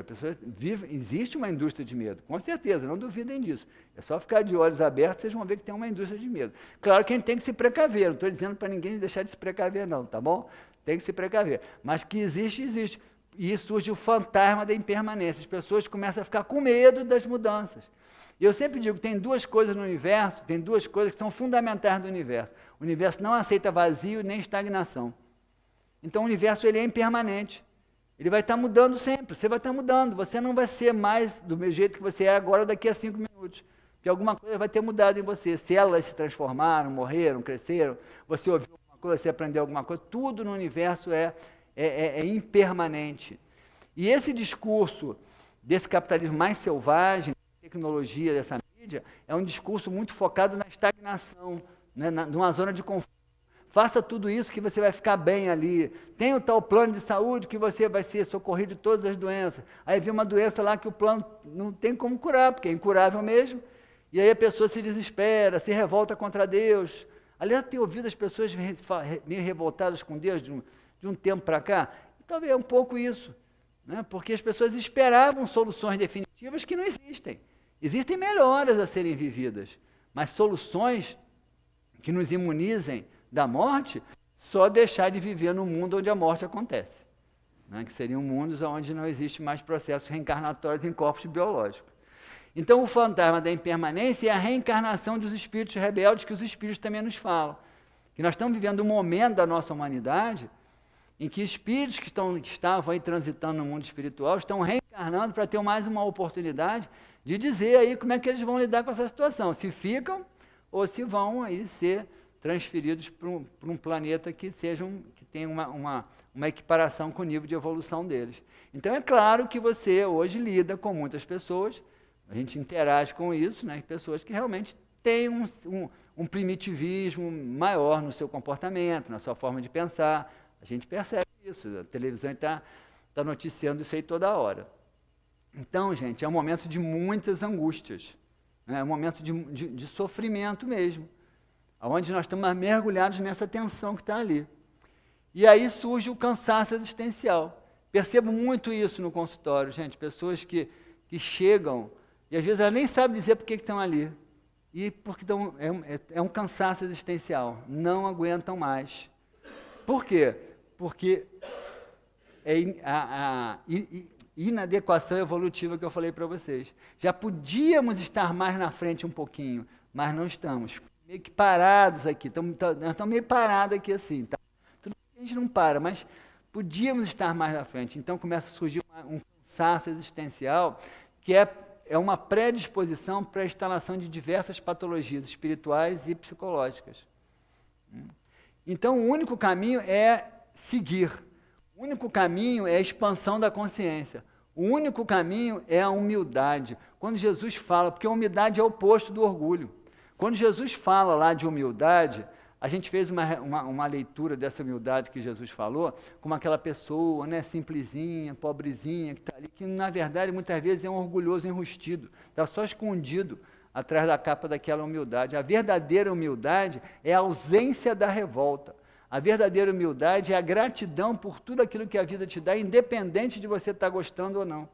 Existe uma indústria de medo, com certeza, não duvidem disso. É só ficar de olhos abertos, vocês vão ver que tem uma indústria de medo. Claro que a gente tem que se precaver, não estou dizendo para ninguém deixar de se precaver não, tá bom? Tem que se precaver. Mas que existe, existe. E surge o fantasma da impermanência. As pessoas começam a ficar com medo das mudanças. E eu sempre digo, tem duas coisas no universo, tem duas coisas que são fundamentais do universo. O universo não aceita vazio nem estagnação. Então o universo ele é impermanente. Ele vai estar mudando sempre, você vai estar mudando. Você não vai ser mais do mesmo jeito que você é agora daqui a 5 minutos. Porque alguma coisa vai ter mudado em você. Células se transformaram, morreram, cresceram. Você ouviu alguma coisa, você aprendeu alguma coisa. Tudo no universo é impermanente. E esse discurso desse capitalismo mais selvagem, tecnologia, dessa mídia, é um discurso muito focado na estagnação, né, numa zona de conforto. Faça tudo isso que você vai ficar bem ali. Tem o tal plano de saúde que você vai ser socorrido de todas as doenças. Aí vem uma doença lá que o plano não tem como curar, porque é incurável mesmo. E aí a pessoa se desespera, se revolta contra Deus. Aliás, eu tenho ouvido as pessoas meio revoltadas com Deus, de um tempo para cá? Talvez é um pouco isso, né? Porque as pessoas esperavam soluções definitivas que não existem. Existem melhoras a serem vividas, mas soluções que nos imunizem da morte, só deixar de viver no mundo onde a morte acontece, né? Que seriam mundos onde não existe mais processos reencarnatórios em corpos biológicos. Então, o fantasma da impermanência é a reencarnação dos espíritos rebeldes, que os espíritos também nos falam. Que nós estamos vivendo um momento da nossa humanidade em que espíritos que estavam aí transitando no mundo espiritual estão reencarnando para ter mais uma oportunidade de dizer aí como é que eles vão lidar com essa situação, se ficam ou se vão aí ser transferidos para um planeta que tenha uma equiparação com o nível de evolução deles. Então, é claro que você hoje lida com muitas pessoas, a gente interage com isso, né? Pessoas que realmente têm um primitivismo maior no seu comportamento, na sua forma de pensar. A gente percebe isso, a televisão está noticiando isso aí toda hora. Então, gente, é um momento de muitas angústias, né? É um momento de sofrimento mesmo, onde nós estamos mergulhados nessa tensão que está ali. E aí surge o cansaço existencial. Percebo muito isso no consultório, gente, pessoas que chegam e às vezes elas nem sabem dizer por que estão ali. E porque é um cansaço existencial, não aguentam mais. Por quê? Porque é a inadequação evolutiva que eu falei para vocês. Já podíamos estar mais na frente um pouquinho, mas não estamos. Meio que parados aqui, nós estamos meio parados aqui assim. Tá? Tudo bem que a gente não para, mas podíamos estar mais na frente. Então começa a surgir um cansaço existencial que é uma predisposição para a instalação de diversas patologias espirituais e psicológicas. Então, o único caminho é seguir. O único caminho é a expansão da consciência. O único caminho é a humildade. Quando Jesus fala, porque a humildade é o oposto do orgulho. Quando Jesus fala lá de humildade, a gente fez uma leitura dessa humildade que Jesus falou, como aquela pessoa, né, simplesinha, pobrezinha, que está ali, que na verdade muitas vezes é um orgulhoso enrustido, está só escondido atrás da capa daquela humildade. A verdadeira humildade é a ausência da revolta. A verdadeira humildade é a gratidão por tudo aquilo que a vida te dá, independente de você estar gostando ou não.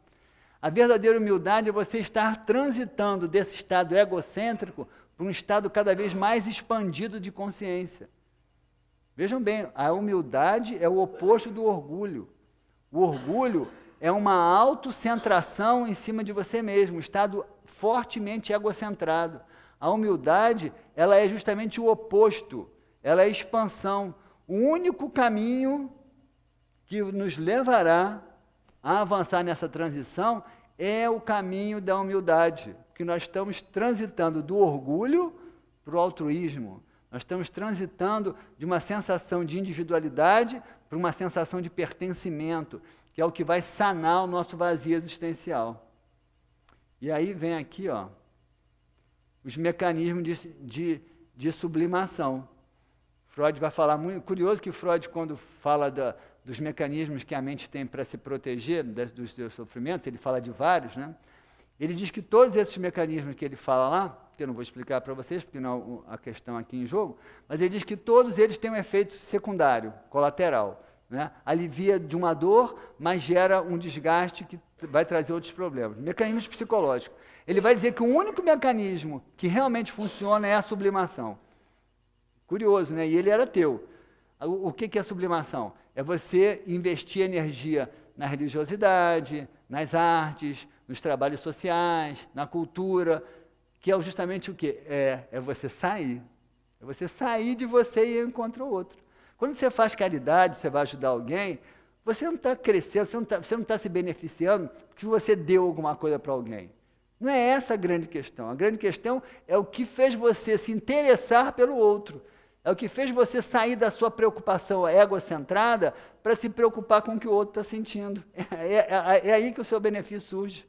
A verdadeira humildade é você estar transitando desse estado egocêntrico para um estado cada vez mais expandido de consciência. Vejam bem, a humildade é o oposto do orgulho. O orgulho é uma autocentração em cima de você mesmo, um estado fortemente egocentrado. A humildade, ela é justamente o oposto, ela é expansão. O único caminho que nos levará a avançar nessa transição é o caminho da humildade, que nós estamos transitando do orgulho para o altruísmo. Nós estamos transitando de uma sensação de individualidade para uma sensação de pertencimento, que é o que vai sanar o nosso vazio existencial. E aí vem aqui, ó, os mecanismos de sublimação. Freud vai falar muito. Curioso que Freud, quando fala dos mecanismos que a mente tem para se proteger dos seus sofrimentos, ele fala de vários, né? Ele diz que todos esses mecanismos que ele fala lá, que eu não vou explicar para vocês, porque não é a questão aqui em jogo, mas ele diz que todos eles têm um efeito secundário, colateral, né? Alivia de uma dor, mas gera um desgaste que vai trazer outros problemas. Mecanismos psicológicos. Ele vai dizer que o único mecanismo que realmente funciona é a sublimação. Curioso, né? E ele era ateu. O que é a sublimação? É você investir energia na religiosidade, nas artes, nos trabalhos sociais, na cultura, que é justamente o quê? É você sair. É você sair de você e encontrar o outro. Quando você faz caridade, você vai ajudar alguém, você não está crescendo, você não está se beneficiando porque você deu alguma coisa para alguém. Não é essa a grande questão. A grande questão é o que fez você se interessar pelo outro. É o que fez você sair da sua preocupação egocentrada para se preocupar com o que o outro está sentindo. É aí que o seu benefício surge.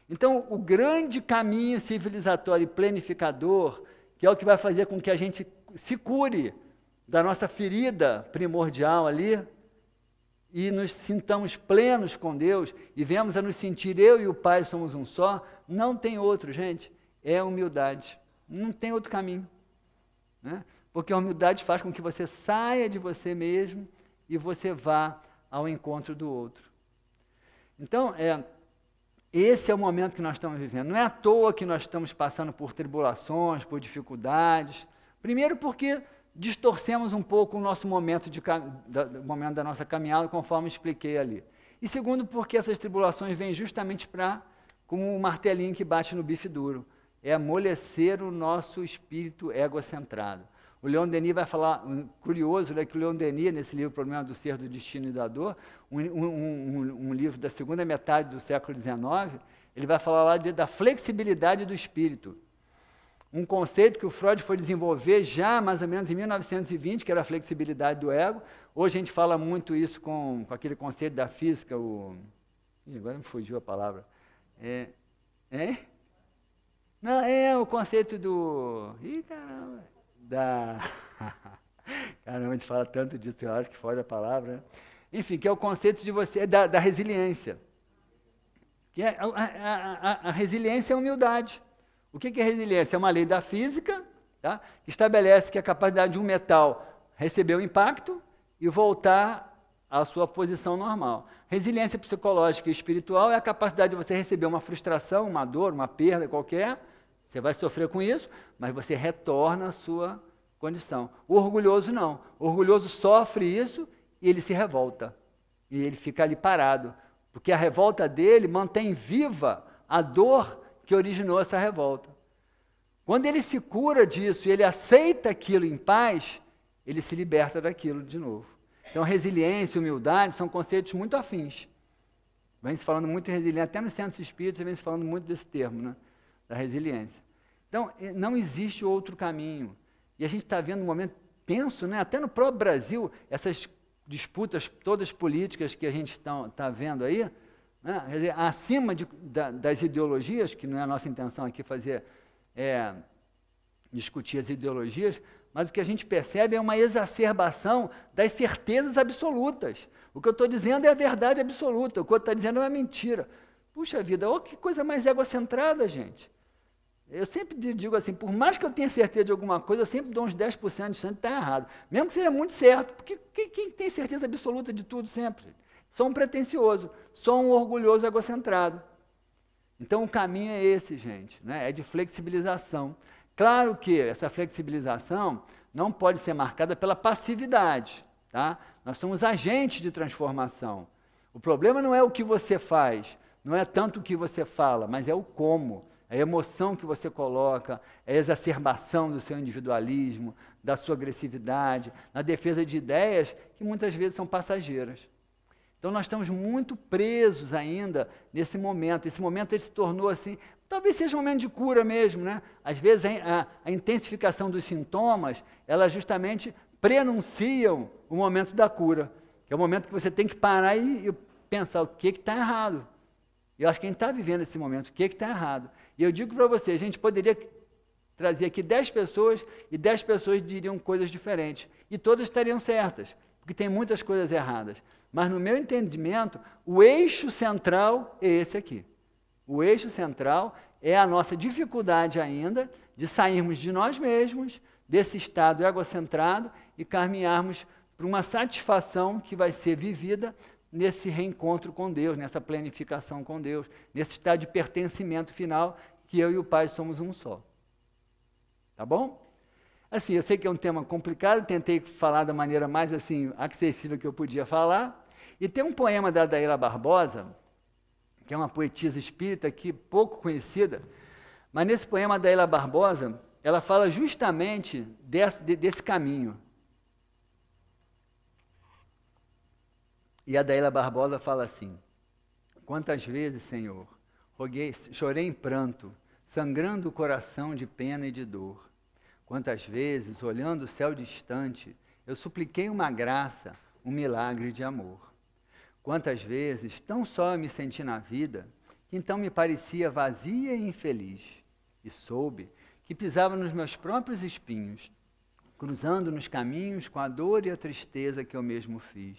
Então, o grande caminho civilizatório e planificador, que é o que vai fazer com que a gente se cure da nossa ferida primordial ali, e nos sintamos plenos com Deus, e venhamos a nos sentir eu e o Pai somos um só, não tem outro, gente, é a humildade. Não tem outro caminho, né? Porque a humildade faz com que você saia de você mesmo e você vá ao encontro do outro. Então, esse é o momento que nós estamos vivendo. Não é à toa que nós estamos passando por tribulações, por dificuldades. Primeiro porque distorcemos um pouco o nosso momento, momento da nossa caminhada, conforme expliquei ali. E segundo porque essas tribulações vêm justamente como um martelinho que bate no bife duro. É amolecer o nosso espírito egocentrado. O Leon Denis vai falar, curioso, né, que o Leon Denis, nesse livro Problema do Ser, do Destino e da Dor, um livro da segunda metade do século XIX, ele vai falar lá da flexibilidade do espírito. Um conceito que o Freud foi desenvolver já mais ou menos em 1920, que era a flexibilidade do ego. Hoje a gente fala muito isso com aquele conceito da física, agora me fugiu a palavra. Não, o conceito do... Ih, caramba! Caramba, a gente fala tanto disso, eu acho que foge a palavra, né? Enfim, que é o conceito de você, da resiliência. Que a resiliência é a humildade. O que é resiliência? É uma lei da física, tá? Que estabelece que a capacidade de um metal receber o impacto e voltar à sua posição normal. Resiliência psicológica e espiritual é a capacidade de você receber uma frustração, uma dor, uma perda qualquer. Você vai sofrer com isso, mas você retorna à sua condição. O orgulhoso não. O orgulhoso sofre isso e ele se revolta. E ele fica ali parado. Porque a revolta dele mantém viva a dor que originou essa revolta. Quando ele se cura disso e ele aceita aquilo em paz, ele se liberta daquilo de novo. Então, resiliência e humildade são conceitos muito afins. Vem se falando muito em resiliência, até no centro espírita vem se falando muito desse termo, né? Da resiliência. Então, não existe outro caminho. E a gente está vendo um momento tenso, né? Até no próprio Brasil, essas disputas todas políticas que a gente está vendo aí, né? Quer dizer, acima das ideologias, que não é a nossa intenção aqui discutir as ideologias, mas o que a gente percebe é uma exacerbação das certezas absolutas. O que eu estou dizendo é a verdade absoluta, o que eu estou dizendo é uma mentira. Puxa vida, que coisa mais egocentrada, gente. Eu sempre digo assim, por mais que eu tenha certeza de alguma coisa, eu sempre dou uns 10% de chance de estar errado. Mesmo que seja muito certo, porque quem tem certeza absoluta de tudo sempre? Só um pretensioso, só um orgulhoso egocentrado. Então o caminho é esse, gente, né? É de flexibilização. Claro que essa flexibilização não pode ser marcada pela passividade, tá? Nós somos agentes de transformação. O problema não é o que você faz, não é tanto o que você fala, mas é o como. A emoção que você coloca, a exacerbação do seu individualismo, da sua agressividade, na defesa de ideias que muitas vezes são passageiras. Então nós estamos muito presos ainda nesse momento. Esse momento ele se tornou assim, talvez seja um momento de cura mesmo, né? Às vezes a intensificação dos sintomas, elas justamente prenunciam o momento da cura, que é o momento que você tem que parar e pensar o que está errado. Eu acho que a gente está vivendo esse momento, o que está errado. E eu digo para você, a gente poderia trazer aqui 10 pessoas e 10 pessoas diriam coisas diferentes. E todas estariam certas, porque tem muitas coisas erradas. Mas no meu entendimento, o eixo central é esse aqui. O eixo central é a nossa dificuldade ainda de sairmos de nós mesmos, desse estado egocentrado e caminharmos para uma satisfação que vai ser vivida nesse reencontro com Deus, nessa planificação com Deus, nesse estado de pertencimento final, que eu e o Pai somos um só. Tá bom? Assim, eu sei que é um tema complicado, tentei falar da maneira mais assim acessível que eu podia falar, e tem um poema da Adaíra Barbosa, que é uma poetisa espírita aqui, pouco conhecida, mas nesse poema da Adaíra Barbosa, ela fala justamente desse caminho. E a Adaíra Barbosa fala assim: quantas vezes, Senhor, chorei em pranto, sangrando o coração de pena e de dor. Quantas vezes, olhando o céu distante, eu supliquei uma graça, um milagre de amor. Quantas vezes, tão só eu me senti na vida, que então me parecia vazia e infeliz, e soube que pisava nos meus próprios espinhos, cruzando nos caminhos com a dor e a tristeza que eu mesmo fiz.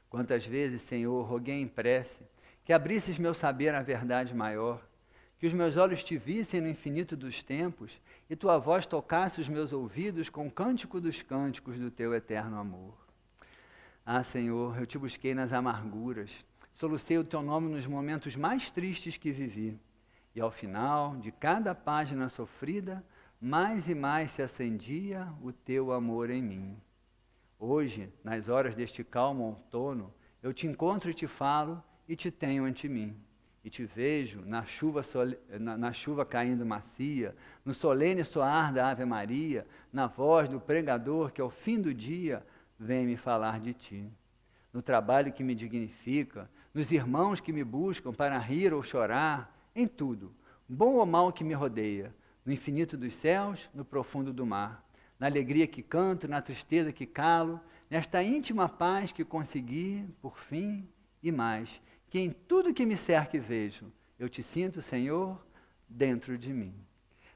Quantas vezes, Senhor, roguei em prece que abrisses meu saber à verdade maior, que os meus olhos te vissem no infinito dos tempos e tua voz tocasse os meus ouvidos com o cântico dos cânticos do teu eterno amor. Ah, Senhor, eu te busquei nas amarguras, solucei o teu nome nos momentos mais tristes que vivi. E ao final de cada página sofrida, mais e mais se acendia o teu amor em mim. Hoje, nas horas deste calmo outono, eu te encontro e te falo e te tenho ante mim. E te vejo na chuva caindo macia, no solene soar da Ave Maria, na voz do pregador que ao fim do dia vem me falar de ti. No trabalho que me dignifica, nos irmãos que me buscam para rir ou chorar, em tudo, bom ou mal que me rodeia, no infinito dos céus, no profundo do mar, na alegria que canto, na tristeza que calo, nesta íntima paz que consegui, por fim, e mais, que em tudo que me cerca e vejo, eu te sinto, Senhor, dentro de mim.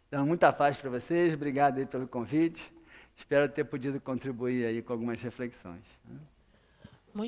Então, muita paz para vocês, obrigado aí pelo convite, espero ter podido contribuir aí com algumas reflexões.